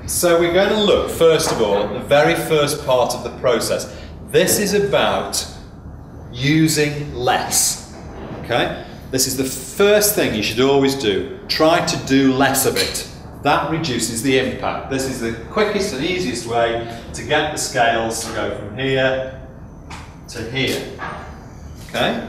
So we're going to look, first of all, at the very first part of the process. This is about using less, okay? This is the first thing you should always do. Try to do less of it. That reduces the impact. This is the quickest and easiest way to get the scales to go from here to here, okay?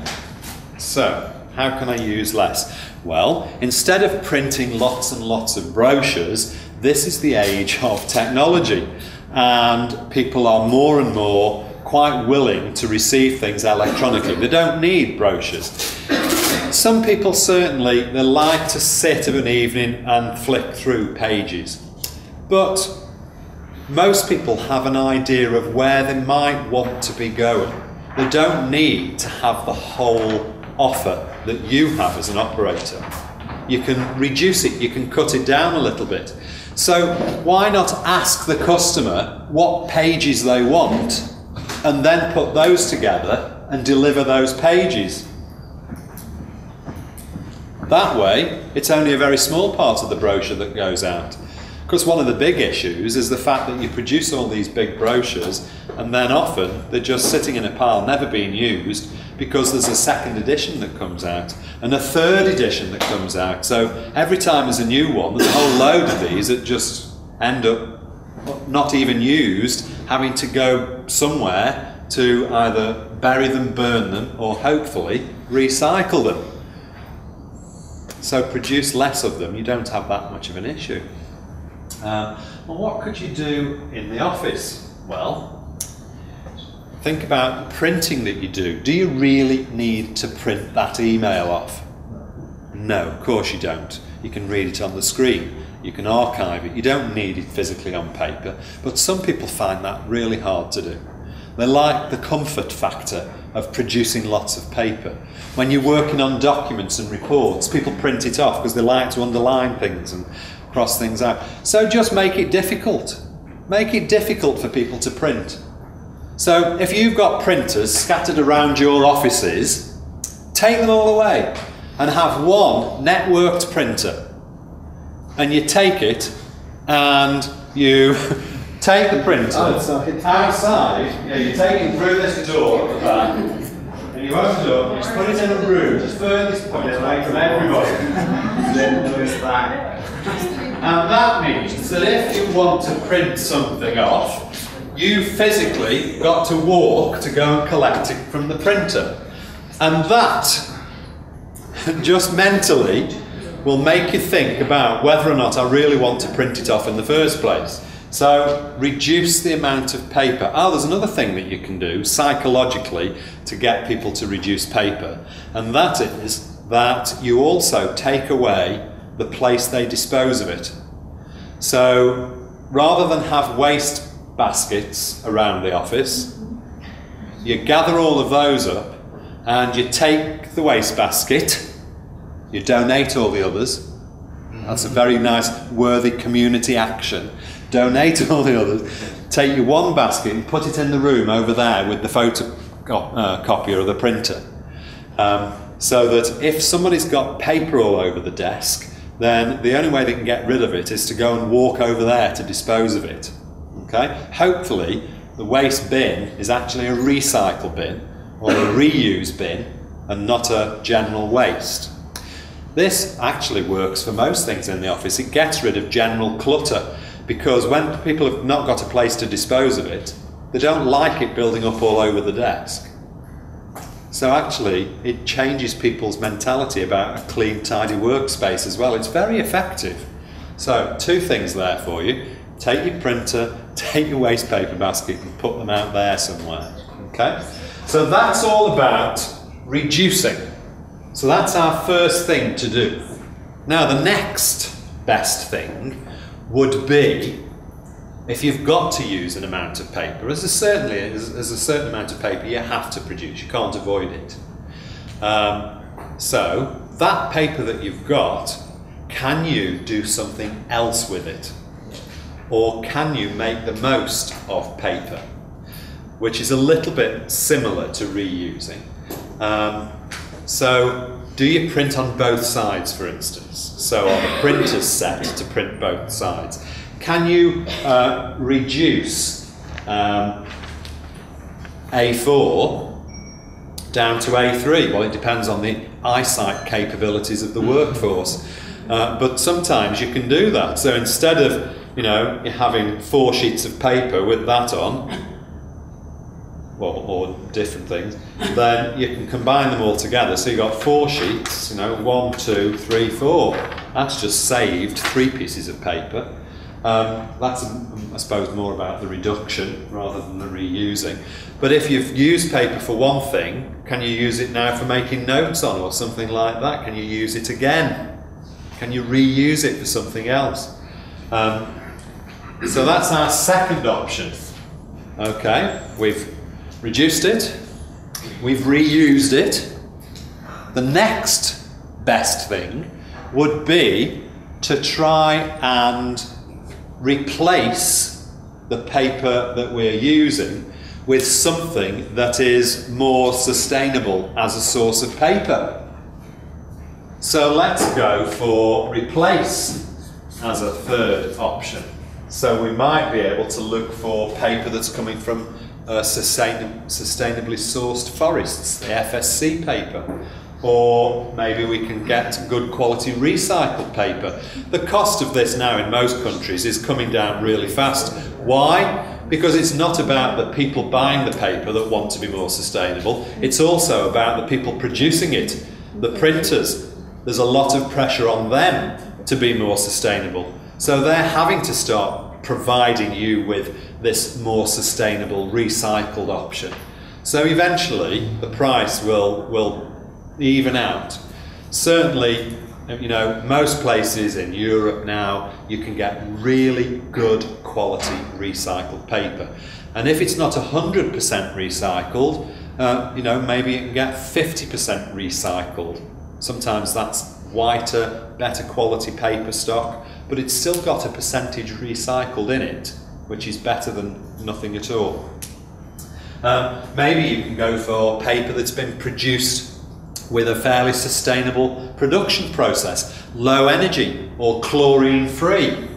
So, how can I use less? Well, instead of printing lots and lots of brochures, this is the age of technology, and people are more and more quite willing to receive things electronically. They don't need brochures. Some people certainly, they like to sit of an evening and flick through pages, but most people have an idea of where they might want to be going. They don't need to have the whole offer that you have as an operator. You can reduce it, you can cut it down a little bit. So why not ask the customer what pages they want and then put those together and deliver those pages? That way, it's only a very small part of the brochure that goes out. Because one of the big issues is the fact that you produce all these big brochures and then often they're just sitting in a pile, never being used, because there's a second edition that comes out and a third edition that comes out. So every time there's a new one, there's a whole load of these that just end up not even used, having to go somewhere to either bury them, burn them, or hopefully recycle them. So produce less of them, you don't have that much of an issue. Well, what could you do in the office? Well, think about the printing that you do. Do you really need to print that email off? No, of course you don't. You can read it on the screen. You can archive it. You don't need it physically on paper. But some people find that really hard to do. They like the comfort factor of producing lots of paper. When you're working on documents and reports, people print it off because they like to underline things and cross things out. So just make it difficult. Make it difficult for people to print. So if you've got printers scattered around your offices, take them all away and have one networked printer. And you take it and you take the printer outside, you take it through this door at the back, and you open the door, you just put it in a room, just furthest point away from everybody. And that means that if you want to print something off, you physically got to walk to go and collect it from the printer. And that, just mentally, will make you think about whether or not I really want to print it off in the first place. So reduce the amount of paper. Oh, there's another thing that you can do psychologically to get people to reduce paper, and that is that you also take away the place they dispose of it. So rather than have waste baskets around the office, you gather all of those up and you take the waste basket, you donate all the others. That's a very nice, worthy community action. Donate all the others, take your one basket and put it in the room over there with the photocopier or the printer. So that if somebody's got paper all over the desk, then the only way they can get rid of it is to go and walk over there to dispose of it. Okay? Hopefully the waste bin is actually a recycle bin or a reuse bin and not a general waste. This actually works for most things in the office. It gets rid of general clutter, because when people have not got a place to dispose of it, they don't like it building up all over the desk. So actually it changes people's mentality about a clean, tidy workspace as well. It's very effective. So two things there for you. Take your printer, take your waste paper basket and put them out there somewhere. Okay? So that's all about reducing. So that's our first thing to do. Now the next best thing would be, if you've got to use an amount of paper, as a certain amount of paper you have to produce, you can't avoid it. So that paper that you've got, can you do something else with it? Or can you make the most of paper? Which is a little bit similar to reusing. So do you print on both sides, for instance? So are the printers set to print both sides? can you reduce A4 down to A3? Well, it depends on the eyesight capabilities of the workforce. But sometimes you can do that. So instead of, you know, having 4 sheets of paper with that on, or different things, then you can combine them all together. So you've got 4 sheets, you know, 1, 2, 3, 4. That's just saved 3 pieces of paper. That's, I suppose, more about the reduction rather than the reusing. But if you've used paper for one thing, can you use it now for making notes on or something like that? Can you use it again? Can you reuse it for something else? So that's our second option. Okay, we've reduced it, we've reused it. The next best thing would be to try and replace the paper that we're using with something that is more sustainable as a source of paper. So let's go for replace as a third option. So we might be able to look for paper that's coming from sustainably sourced forests, the FSC paper. Or maybe we can get good quality recycled paper. The cost of this now in most countries is coming down really fast. Why? Because it's not about the people buying the paper that want to be more sustainable. It's also about the people producing it, the printers. There's a lot of pressure on them to be more sustainable. So they're having to start providing you with this more sustainable recycled option. So eventually the price will even out. Certainly, you know, most places in Europe now you can get really good quality recycled paper. And if it's not 100% recycled, you know, maybe you can get 50% recycled. Sometimes that's whiter, better quality paper stock, but it's still got a percentage recycled in it, which is better than nothing at all. Maybe you can go for paper that's been produced with a fairly sustainable production process, low energy or chlorine free.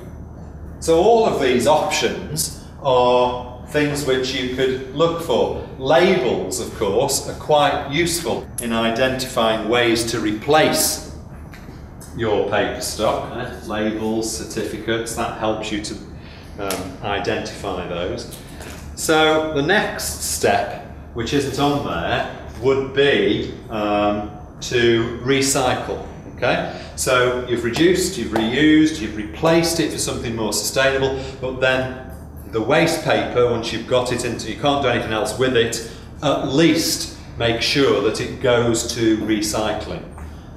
So all of these options are things which you could look for. Labels, of course, are quite useful in identifying ways to replace your paper stock. Labels, certificates, that helps you to identify those. So the next step, which isn't on there, would be to recycle. Okay, so you've reduced, you've reused, you've replaced it for something more sustainable, but then the waste paper, once you've got it into, you can't do anything else with it, at least make sure that it goes to recycling.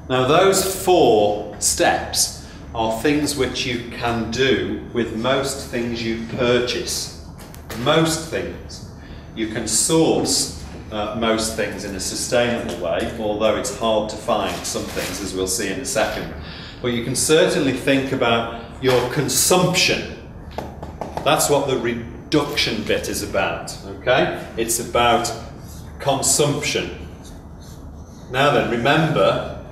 Now those 4 steps are things which you can do with most things you purchase. Most things. You can source most things in a sustainable way, although it's hard to find some things, as we'll see in a second. But you can certainly think about your consumption. That's what the reduction bit is about, okay? It's about consumption. Now then, remember,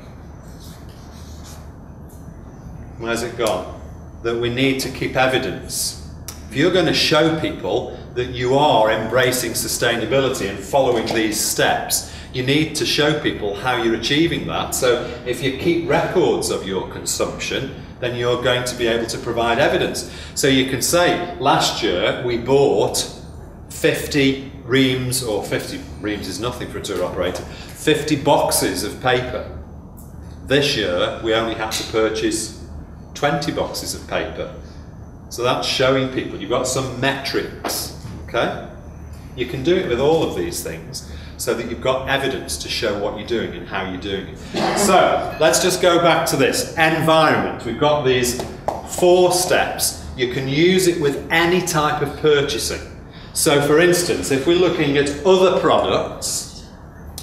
where's it gone? That we need to keep evidence. If you're going to show people that you are embracing sustainability and following these steps, you need to show people how you're achieving that. So if you keep records of your consumption, then you're going to be able to provide evidence. So you can say, last year we bought 50 reams, or 50 reams is nothing for a tour operator, 50 boxes of paper. This year we only had to purchase 20 boxes of paper. So that's showing people you've got some metrics, okay? You can do it with all of these things so that you've got evidence to show what you're doing and how you're doing it. So let's just go back to this environment. We've got these 4 steps. You can use it with any type of purchasing. So for instance, if we're looking at other products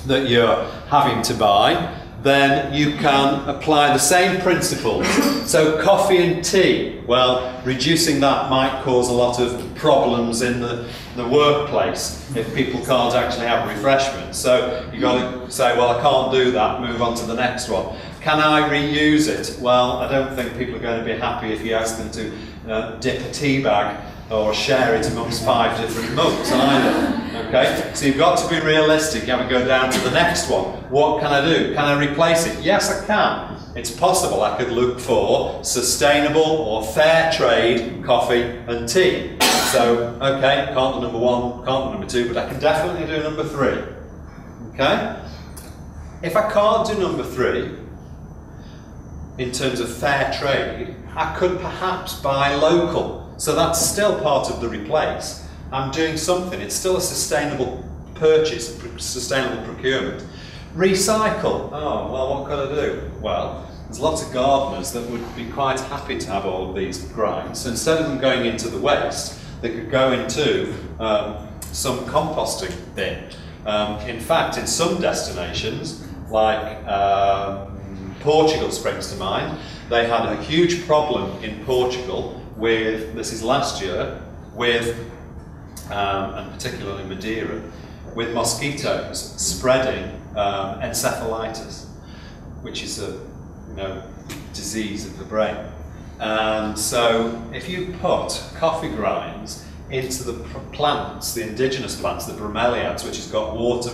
that you're having to buy, then you can apply the same principles. So coffee and tea, well, reducing that might cause a lot of problems in the workplace if people can't actually have refreshments. So you've got to say, well, I can't do that, move on to the next one. Can I reuse it? Well, I don't think people are going to be happy if you ask them to dip a tea bag or share it amongst 5 different mugs either. Okay? So you've got to be realistic. You have to go down to the next one. What can I do? Can I replace it? Yes, I can. It's possible. I could look for sustainable or fair trade coffee and tea. So, okay, can't do number 1, can't do number 2, but I can definitely do number 3. Okay? If I can't do number 3, in terms of fair trade, I could perhaps buy local. So that's still part of the replace. I'm doing something. It's still a sustainable purchase, a sustainable procurement. Recycle. Oh, well, what could I do? Well, there's lots of gardeners that would be quite happy to have all of these grinds. So instead of them going into the waste, they could go into some composting bin. In fact, in some destinations, like Portugal springs to mind, they had a huge problem in Portugal with, this is last year, with, and particularly Madeira, with mosquitoes spreading encephalitis, which is a disease of the brain. And so if you put coffee grinds into the plants, the indigenous plants, the bromeliads, which has got water,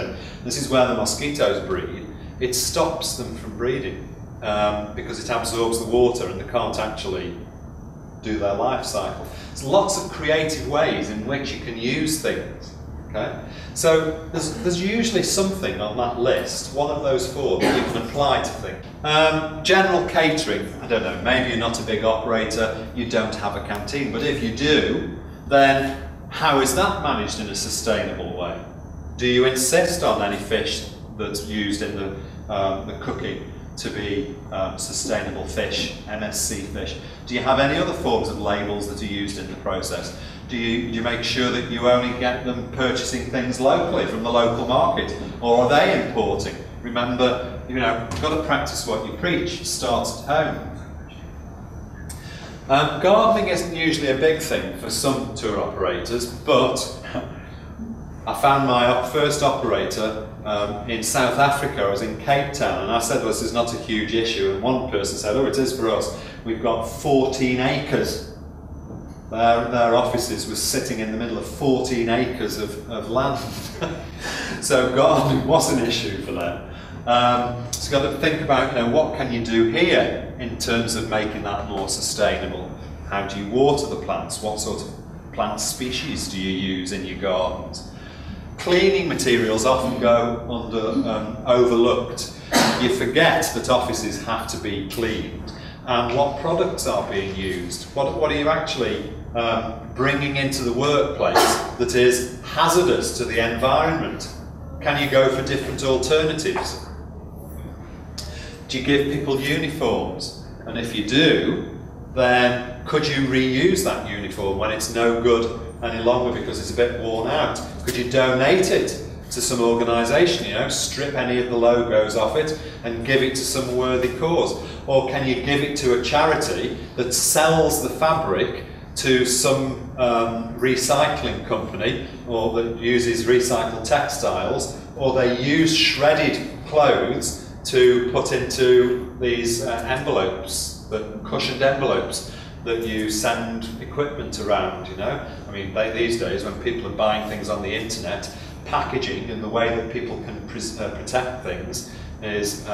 in, this is where the mosquitoes breed, it stops them from breeding because it absorbs the water and they can't actually do their life cycle. There's lots of creative ways in which you can use things. Okay? So there's usually something on that list, one of those 4 that you can apply to things. General catering, I don't know, maybe you're not a big operator, you don't have a canteen, but if you do, then how is that managed in a sustainable way? Do you insist on any fish that's used in the cooking to be sustainable fish, MSC fish? Do you have any other forms of labels that are used in the process? Do you make sure that you only get them purchasing things locally from the local market, or are they importing? Remember, you've got to practice what you preach. It starts at home. Gardening isn't usually a big thing for some tour operators, but I found my first operator in South Africa. I was in Cape Town, and I said, well, this is not a huge issue, and one person said, oh, it is for us. We've got 14 acres. Their offices was sitting in the middle of 14 acres of land. So gardening was an issue for them. So you've got to think about, what can you do here in terms of making that more sustainable? How do you water the plants? What sort of plant species do you use in your gardens? Cleaning materials often go overlooked. You forget that offices have to be cleaned. And what products are being used? What are you actually bringing into the workplace that is hazardous to the environment? Can you go for different alternatives? Do you give people uniforms? And if you do, then could you reuse that uniform when it's no good any longer because it's a bit worn out? Could you donate it to some organisation, strip any of the logos off it and give it to some worthy cause? Or can you give it to a charity that sells the fabric to some recycling company, or that uses recycled textiles, or they use shredded clothes to put into these envelopes, the cushioned envelopes that you send equipment around, I mean, these days when people are buying things on the internet, packaging and the way that people can protect things is,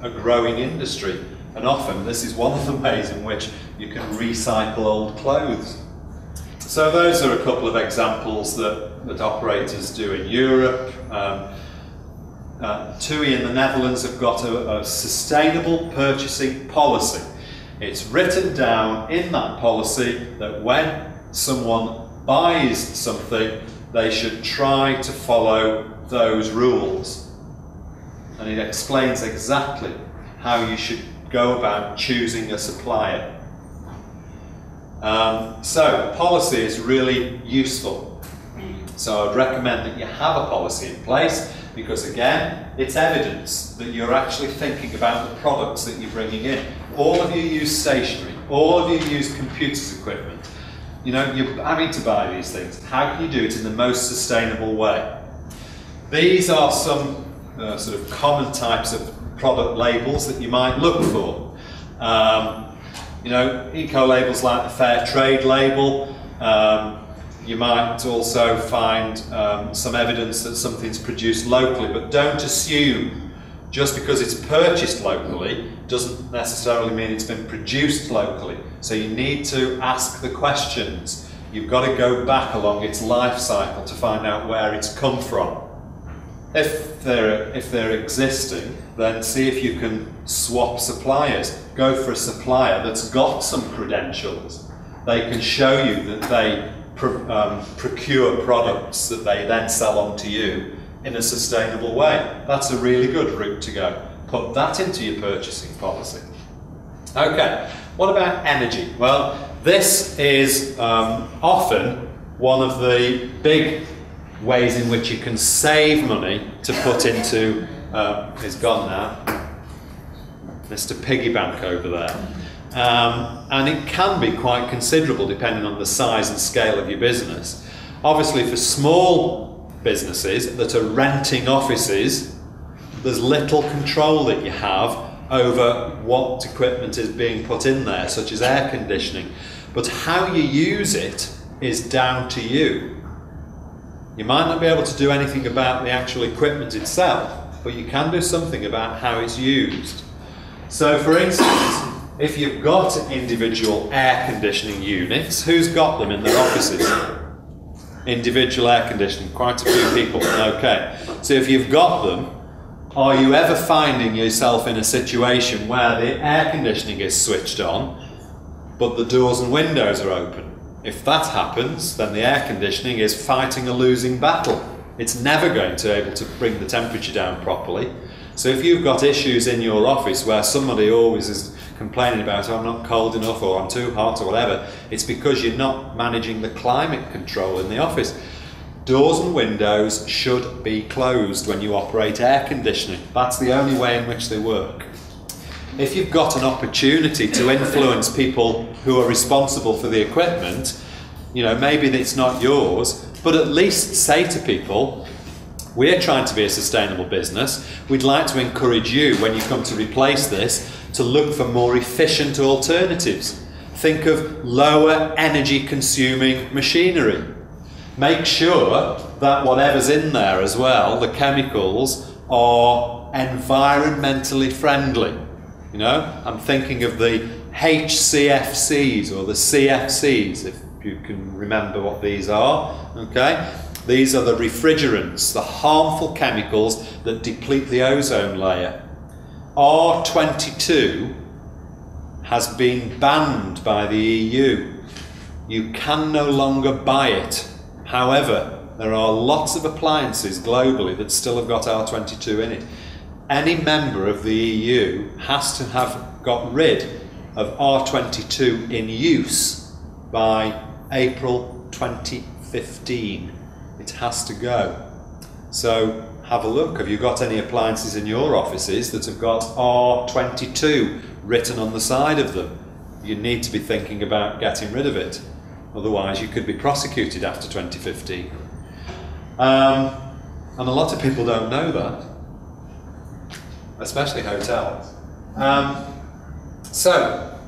a growing industry. And often this is one of the ways in which you can recycle old clothes. So those are a couple of examples that operators do in Europe. TUI in the Netherlands have got a sustainable purchasing policy. It's written down in that policy that when someone buys something, they should try to follow those rules. And it explains exactly how you should go about choosing a supplier. So policy is really useful. So I'd recommend that you have a policy in place, because again, it's evidence that you're actually thinking about the products that you're bringing in. All of you use stationery, all of you use computers equipment. You're having to buy these things. How can you do it in the most sustainable way? These are some sort of common types of product labels that you might look for. You know, eco labels like the Fair Trade label. You might also find some evidence that something's produced locally, but don't assume just because it's purchased locally doesn't necessarily mean it's been produced locally. So you need to ask the questions. You've got to go back along its life cycle to find out where it's come from. If they're existing, then see if you can swap suppliers. Go for a supplier that's got some credentials. They can show you that they procure products that they then sell on to you in a sustainable way. That's a really good route to go. Put that into your purchasing policy. Okay, what about energy? Well, this is often one of the big ways in which you can save money to put into, he's gone now, Mr. Piggy Bank over there. And it can be quite considerable depending on the size and scale of your business. Obviously for small businesses that are renting offices, there's little control that you have over what equipment is being put in there, such as air conditioning. But how you use it is down to you. You might not be able to do anything about the actual equipment itself, but you can do something about how it's used. So for instance, if you've got individual air conditioning units, who's got them in their offices? Individual air conditioning, quite a few people, okay. So if you've got them, are you ever finding yourself in a situation where the air conditioning is switched on, but the doors and windows are open? If that happens, then the air conditioning is fighting a losing battle. It's never going to be able to bring the temperature down properly. So if you've got issues in your office where somebody always is complaining about, oh, I'm not cold enough or I'm too hot or whatever, it's because you're not managing the climate control in the office. Doors and windows should be closed when you operate air conditioning. That's the only way in which they work. If you've got an opportunity to influence people who are responsible for the equipment, you know, maybe it's not yours, but at least say to people, we're trying to be a sustainable business. We'd like to encourage you, when you come to replace this, to look for more efficient alternatives. Think of lower energy consuming machinery. Make sure that whatever's in there as well, the chemicals, are environmentally friendly. You know, I'm thinking of the HCFCs or the CFCs, if you can remember what these are, okay? These are the refrigerants, the harmful chemicals that deplete the ozone layer. R22 has been banned by the EU. You can no longer buy it. However, there are lots of appliances globally that still have got R22 in it. Any member of the EU has to have got rid of R22 in use by April 2015. It has to go. So have a look. Have you got any appliances in your offices that have got R22 written on the side of them? You need to be thinking about getting rid of it. Otherwise you could be prosecuted after 2015. And a lot of people don't know that, especially hotels. So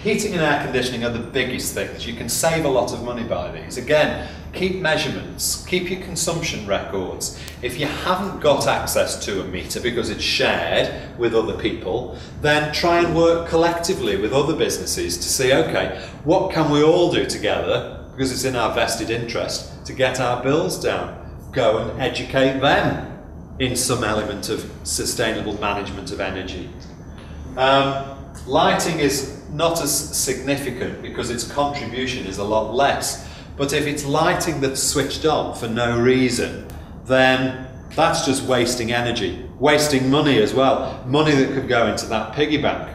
heating and air conditioning are the biggest things. You can save a lot of money by these. Again, keep measurements, keep your consumption records. If you haven't got access to a meter because it's shared with other people, then try and work collectively with other businesses to see, okay, what can we all do together, because it's in our vested interest, to get our bills down. Go and educate them in some element of sustainable management of energy. Lighting is not as significant because its contribution is a lot less. But if it's lighting that's switched on for no reason, then that's just wasting energy, wasting money as well, money that could go into that piggy bank.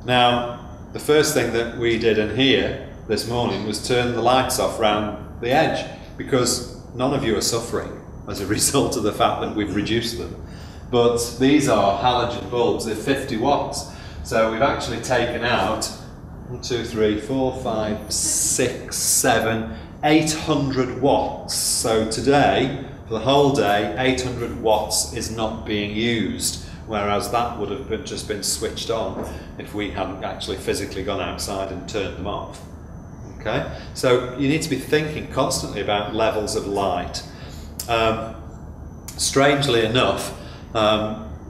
Now, the first thing that we did in here this morning was turn the lights off round the edge, because none of you are suffering as a result of the fact that we've reduced them. But these are halogen bulbs, they're 50 watts. So we've actually taken out 1, 2, 3, 4, 5, 6, 7, 800 watts. So today, for the whole day, 800 watts is not being used, whereas that would have just been switched on if we hadn't actually physically gone outside and turned them off. Okay? So you need to be thinking constantly about levels of light. Strangely enough,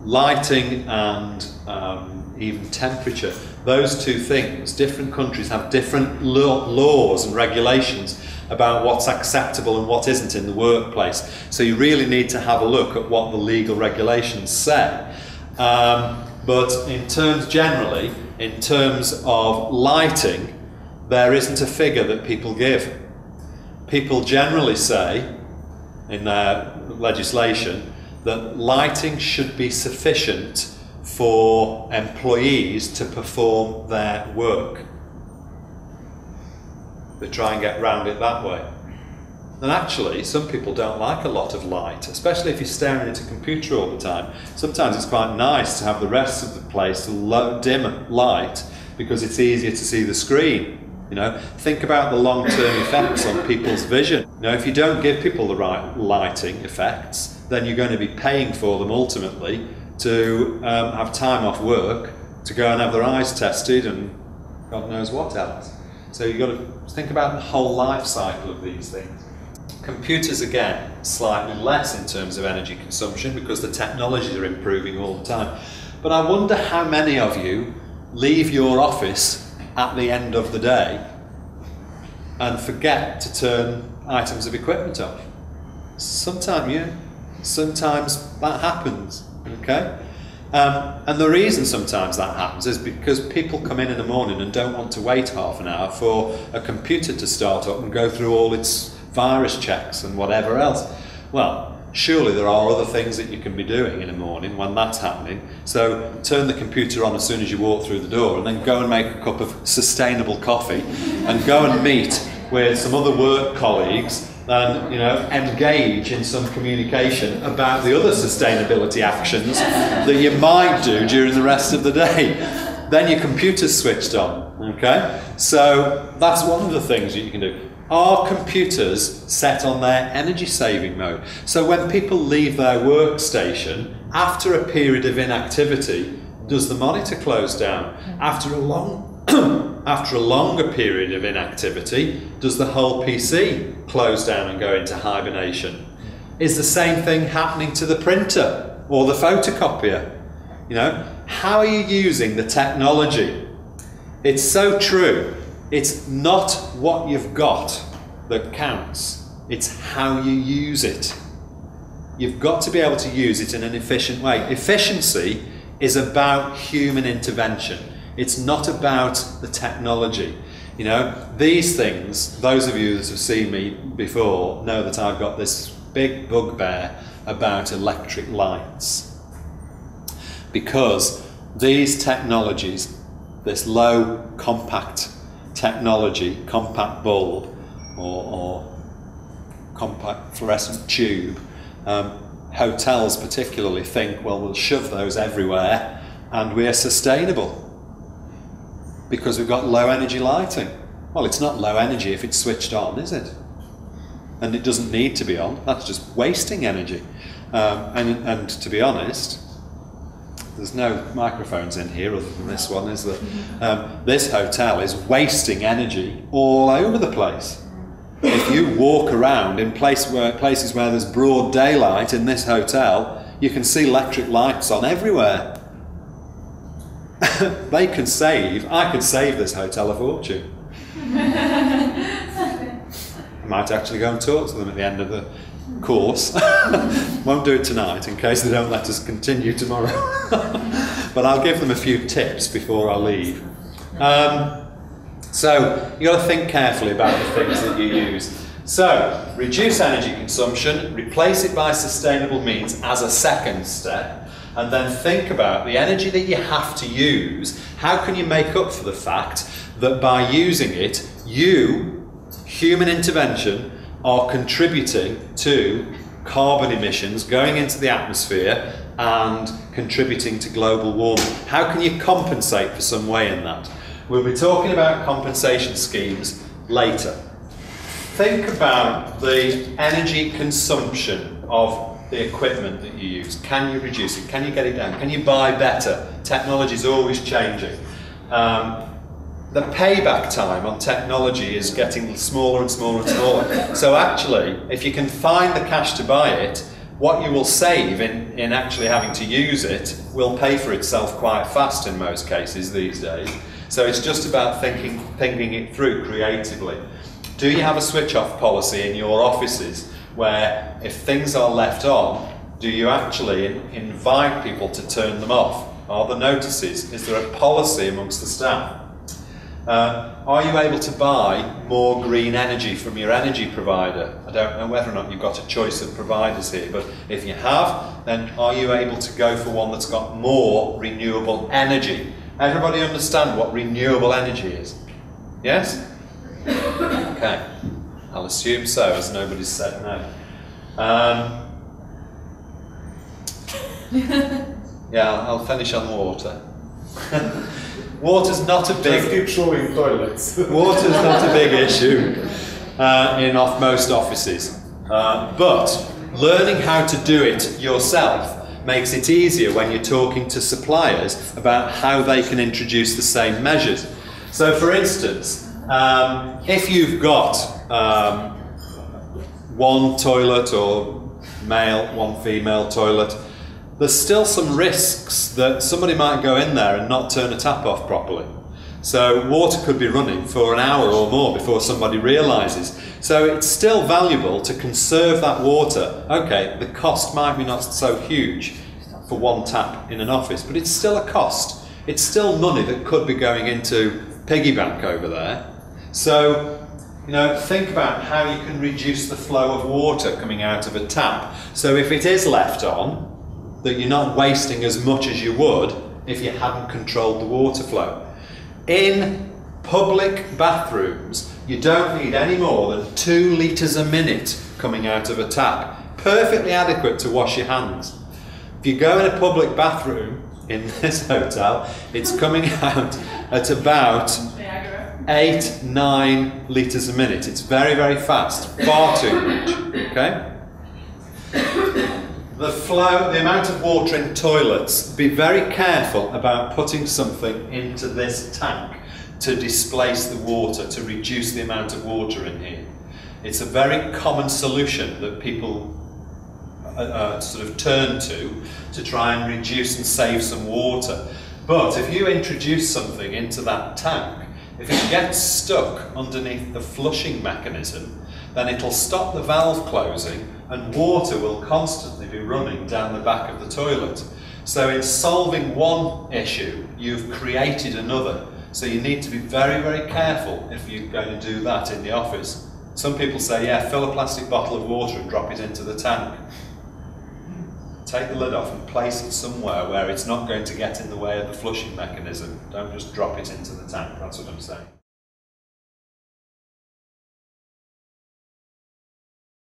lighting and even temperature, those two things, different countries have different laws and regulations about what's acceptable and what isn't in the workplace. So you really need to have a look at what the legal regulations say. But in terms generally, in terms of lighting, there isn't a figure that people give. People generally say in their legislation that lighting should be sufficient for employees to perform their work. They try and get round it that way. And actually, some people don't like a lot of light, especially if you're staring at a computer all the time. Sometimes it's quite nice to have the rest of the place dim light because it's easier to see the screen. You know, think about the long-term effects on people's vision. You know, if you don't give people the right lighting effects, then you're going to be paying for them ultimately to have time off work to go and have their eyes tested and God knows what else. So you've got to think about the whole life cycle of these things. Computers, again, slightly less in terms of energy consumption because the technologies are improving all the time. But I wonder how many of you leave your office at the end of the day and forget to turn items of equipment off. Sometimes that happens, okay? And the reason sometimes that happens is because people come in the morning and don't want to wait half an hour for a computer to start up and go through all its virus checks and whatever else. Well, surely there are other things that you can be doing in the morning when that's happening. So turn the computer on as soon as you walk through the door and then go and make a cup of sustainable coffee and go and meet with some other work colleagues and, you know, engage in some communication about the other sustainability actions that you might do during the rest of the day. Then your computer's switched on, okay? So that's one of the things that you can do. Are computers set on their energy saving mode? So when people leave their workstation, after a period of inactivity, does the monitor close down? After a longer period of inactivity, does the whole PC close down and go into hibernation? Is the same thing happening to the printer or the photocopier? You know, how are you using the technology? It's so true. It's not what you've got that counts, it's how you use it. You've got to be able to use it in an efficient way. Efficiency is about human intervention. It's not about the technology. You know, these things, those of you that have seen me before know that I've got this big bugbear about electric lights. Because these technologies, this low compact technology, compact bulb or compact fluorescent tube, hotels particularly think, well, we'll shove those everywhere and we're sustainable because we've got low energy lighting. Well, it's not low energy if it's switched on, is it? And it doesn't need to be on. That's just wasting energy. And to be honest, there's no microphones in here other than this one, is there? This hotel is wasting energy all over the place. If you walk around in places where there's broad daylight in this hotel, you can see electric lights on everywhere. I could save this hotel a fortune. I might actually go and talk to them at the end of the course. Won't do it tonight in case they don't let us continue tomorrow. But I'll give them a few tips before I leave. So you've got to think carefully about the things that you use. So reduce energy consumption, replace it by sustainable means as a second step, and then think about the energy that you have to use. How can you make up for the fact that by using it, you, human intervention, are contributing to carbon emissions going into the atmosphere and contributing to global warming? How can you compensate for some way in that? We'll be talking about compensation schemes later. Think about the energy consumption of the equipment that you use. Can you reduce it? Can you get it down? Can you buy better? Technology is always changing. The payback time on technology is getting smaller and smaller and smaller. So actually, if you can find the cash to buy it, what you will save in actually having to use it will pay for itself quite fast in most cases these days. So it's just about thinking it through creatively. Do you have a switch-off policy in your offices where if things are left on, do you actually invite people to turn them off? Are there notices? Is there a policy amongst the staff? Are you able to buy more green energy from your energy provider? I don't know whether or not you've got a choice of providers here, but if you have, then are you able to go for one that's got more renewable energy? Everybody understand what renewable energy is? Yes? Okay. I'll assume so, as nobody's said no. Yeah, I'll finish on water. Water's not a big... Just keep showing toilets. Water's not a big issue in most offices. But learning how to do it yourself makes it easier when you're talking to suppliers about how they can introduce the same measures. So for instance, if you've got one toilet or male, one female toilet, there's still some risks that somebody might go in there and not turn a tap off properly. So water could be running for an hour or more before somebody realises. So it's still valuable to conserve that water. Okay, the cost might be not so huge for one tap in an office, but it's still a cost. It's still money that could be going into piggy bank over there. So, think about how you can reduce the flow of water coming out of a tap. So if it is left on, that you're not wasting as much as you would if you hadn't controlled the water flow. In public bathrooms, you don't need any more than 2 litres a minute coming out of a tap. Perfectly adequate to wash your hands. If you go in a public bathroom in this hotel, it's coming out at about 8-9 litres a minute. It's very, very fast, far too much, okay? The amount of water in toilets, be very careful about putting something into this tank to displace the water, to reduce the amount of water in here. It's a very common solution that people sort of turn to try and reduce and save some water. But if you introduce something into that tank, if it gets stuck underneath the flushing mechanism, then it'll stop the valve closing and water will constantly be running down the back of the toilet. So in solving one issue, you've created another. So you need to be very, very careful if you're going to do that in the office. Some people say, yeah, fill a plastic bottle of water and drop it into the tank. Take the lid off and place it somewhere where it's not going to get in the way of the flushing mechanism. Don't just drop it into the tank, that's what I'm saying.